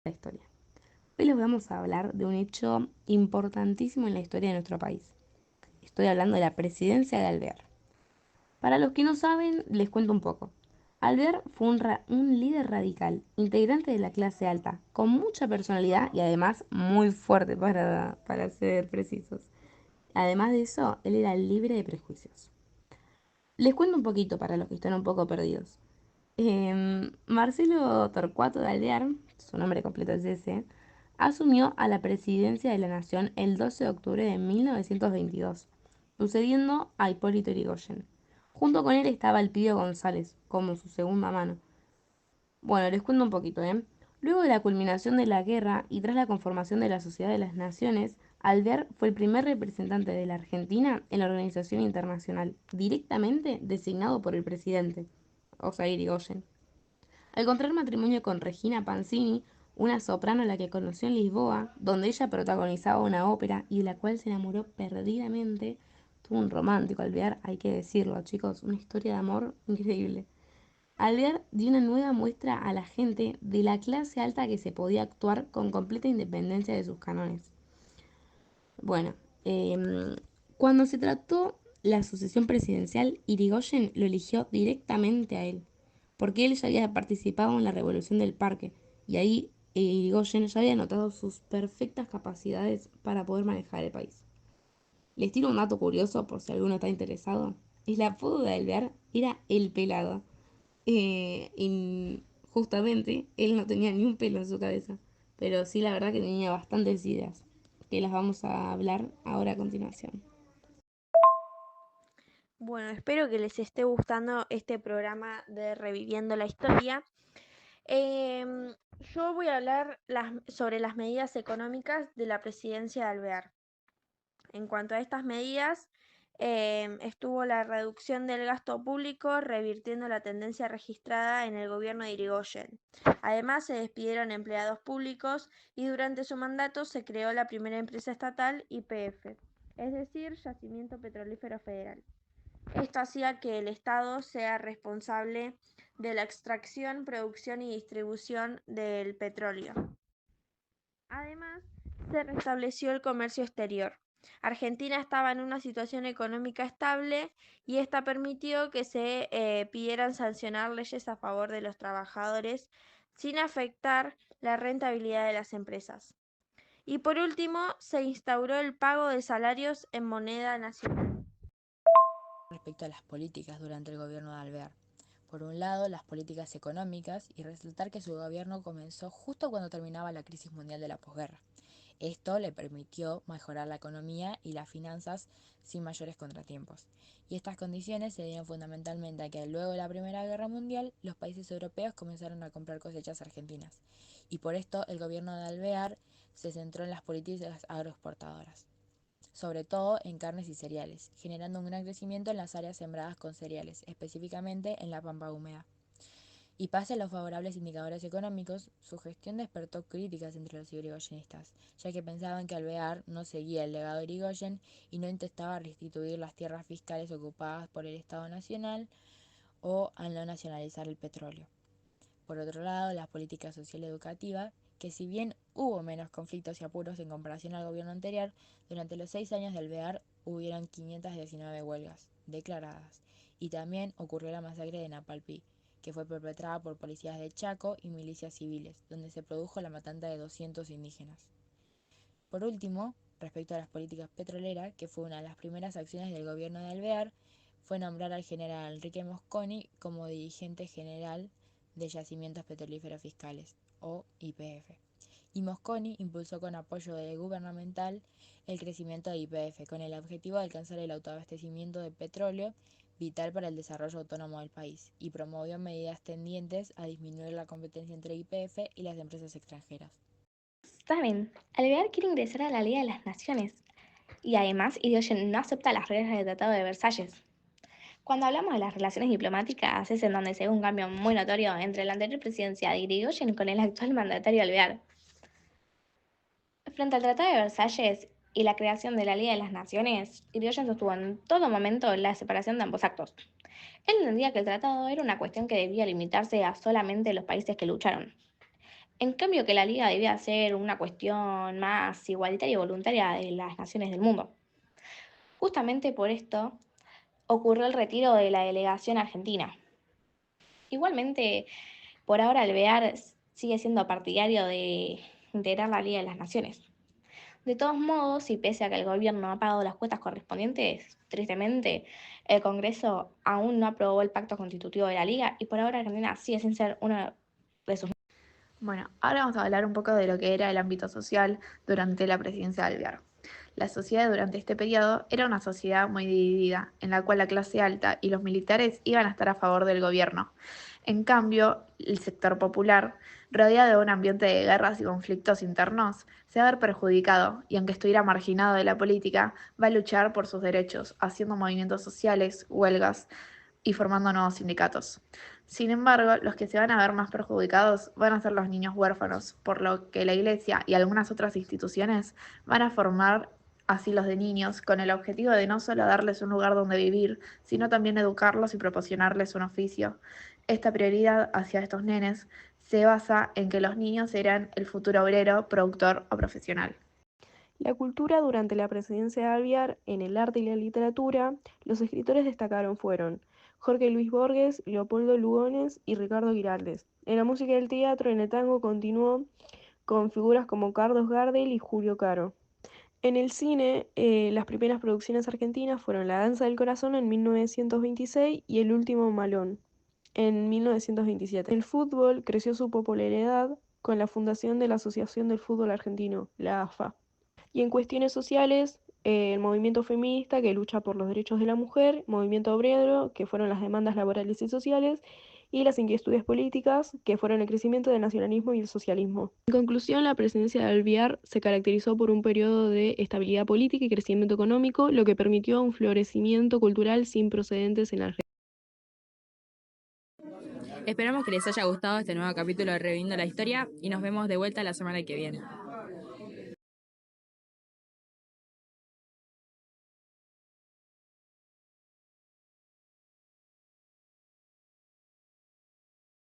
la historia. Hoy les vamos a hablar de un hecho importantísimo en la historia de nuestro país. Estoy hablando de la presidencia de Alvear. Para los que no saben, les cuento un poco. Alvear fue un líder radical, integrante de la clase alta, con mucha personalidad y además muy fuerte para ser precisos. Además de eso, él era libre de prejuicios. Les cuento un poquito para los que están un poco perdidos. Marcelo Torcuato de Alvear, su nombre completo es ese, asumió a la presidencia de la Nación el 12 de octubre de 1922, sucediendo a Hipólito Yrigoyen. Junto con él estaba Elpidio González, como su segunda mano. Bueno, les cuento un poquito, ¿eh? Luego de la culminación de la guerra y tras la conformación de la Sociedad de las Naciones, Alvear fue el primer representante de la Argentina en la organización internacional, directamente designado por el presidente, o sea, Irigoyen. Al contraer matrimonio con Regina Pansini, una soprano a la que conoció en Lisboa, donde ella protagonizaba una ópera y de la cual se enamoró perdidamente, tuvo un romántico Alvear, hay que decirlo, chicos, una historia de amor increíble. Alvear dio una nueva muestra a la gente de la clase alta que se podía actuar con completa independencia de sus cánones. Bueno, cuando se trató la sucesión presidencial, Irigoyen lo eligió directamente a él, porque él ya había participado en la revolución del parque, y ahí Irigoyen ya había notado sus perfectas capacidades para poder manejar el país. Les tiro un dato curioso por si alguno está interesado. El apodo de Alvear era el pelado. Y justamente él no tenía ni un pelo en su cabeza, pero sí la verdad que tenía bastantes ideas, que las vamos a hablar ahora a continuación. Bueno, espero que les esté gustando este programa de Reviviendo la Historia. Em, yo voy a hablar sobre las medidas económicas de la presidencia de Alvear. En cuanto a estas medidas, estuvo la reducción del gasto público, revirtiendo la tendencia registrada en el gobierno de Irigoyen. Además, se despidieron empleados públicos y durante su mandato se creó la primera empresa estatal YPF, es decir, Yacimiento Petrolífero Federal. Esto hacía que el Estado sea responsable de la extracción, producción y distribución del petróleo. Además, se restableció el comercio exterior. Argentina estaba en una situación económica estable y esta permitió que se pidieran sancionar leyes a favor de los trabajadores sin afectar la rentabilidad de las empresas. Y por último, se instauró el pago de salarios en moneda nacional. Respecto a las políticas durante el gobierno de Alvear. Por un lado, las políticas económicas y resaltar que su gobierno comenzó justo cuando terminaba la crisis mundial de la posguerra. Esto le permitió mejorar la economía y las finanzas sin mayores contratiempos. Y estas condiciones se dieron fundamentalmente a que luego de la Primera Guerra Mundial los países europeos comenzaron a comprar cosechas argentinas. Y por esto el gobierno de Alvear se centró en las políticas agroexportadoras, sobre todo en carnes y cereales, generando un gran crecimiento en las áreas sembradas con cereales, específicamente en la pampa húmeda. Y pese a los favorables indicadores económicos, su gestión despertó críticas entre los irigoyenistas, ya que pensaban que Alvear no seguía el legado de Irigoyen y no intentaba restituir las tierras fiscales ocupadas por el Estado Nacional o al no nacionalizar el petróleo. Por otro lado, la política social educativa, que si bien hubo menos conflictos y apuros en comparación al gobierno anterior, durante los 6 años del Alvear hubieron 519 huelgas declaradas, y también ocurrió la masacre de Napalpí, que fue perpetrada por policías de Chaco y milicias civiles, donde se produjo la matanza de 200 indígenas. Por último, respecto a las políticas petroleras, que fue una de las primeras acciones del gobierno de Alvear, fue nombrar al general Enrique Mosconi como dirigente general de Yacimientos Petrolíferos Fiscales, o YPF. Y Mosconi impulsó con apoyo gubernamental el crecimiento de YPF, con el objetivo de alcanzar el autoabastecimiento de petróleo vital para el desarrollo autónomo del país, y promovió medidas tendientes a disminuir la competencia entre YPF y las empresas extranjeras. Saben, Alvear quiere ingresar a la Liga de las Naciones y además Irigoyen no acepta las reglas del Tratado de Versalles. Cuando hablamos de las relaciones diplomáticas es en donde se ve un cambio muy notorio entre la anterior presidencia de Irigoyen con el actual mandatario Alvear. Frente al Tratado de Versalles y la creación de la Liga de las Naciones, Irigoyen sostuvo en todo momento la separación de ambos actos. Él entendía que el tratado era una cuestión que debía limitarse a solamente los países que lucharon. En cambio que la liga debía ser una cuestión más igualitaria y voluntaria de las naciones del mundo. Justamente por esto ocurrió el retiro de la delegación argentina. Igualmente, por ahora Alvear sigue siendo partidario de integrar la Liga de las Naciones. De todos modos, y pese a que el gobierno ha pagado las cuotas correspondientes, tristemente, el Congreso aún no aprobó el pacto constitutivo de la Liga y por ahora Argentina sigue sin ser uno de sus... Bueno, ahora vamos a hablar un poco de lo que era el ámbito social durante la presidencia de Alvear. La sociedad durante este periodo era una sociedad muy dividida, en la cual la clase alta y los militares iban a estar a favor del gobierno. En cambio, el sector popular, rodeado de un ambiente de guerras y conflictos internos, se va a ver perjudicado y aunque estuviera marginado de la política, va a luchar por sus derechos, haciendo movimientos sociales, huelgas y formando nuevos sindicatos. Sin embargo, los que se van a ver más perjudicados van a ser los niños huérfanos, por lo que la Iglesia y algunas otras instituciones van a formar asilos de niños con el objetivo de no solo darles un lugar donde vivir, sino también educarlos y proporcionarles un oficio. Esta prioridad hacia estos nenes se basa en que los niños serán el futuro obrero, productor o profesional. La cultura durante la presidencia de Alvear, en el arte y la literatura, los escritores destacaron fueron Jorge Luis Borges, Leopoldo Lugones y Ricardo Giraldes. En la música y el teatro, en el tango continuó con figuras como Carlos Gardel y Julio Caro. En el cine, las primeras producciones argentinas fueron La Danza del Corazón en 1926 y El Último Malón en 1927. El fútbol creció su popularidad con la fundación de la Asociación del Fútbol Argentino, la AFA. Y en cuestiones sociales, el movimiento feminista que lucha por los derechos de la mujer, movimiento obrero, que fueron las demandas laborales y sociales, y las inquietudes políticas, que fueron el crecimiento del nacionalismo y el socialismo. En conclusión, la presidencia de Alvear se caracterizó por un periodo de estabilidad política y crecimiento económico, lo que permitió un florecimiento cultural sin precedentes en Argentina. Esperamos que les haya gustado este nuevo capítulo de Reviviendo la Historia y nos vemos de vuelta la semana que viene.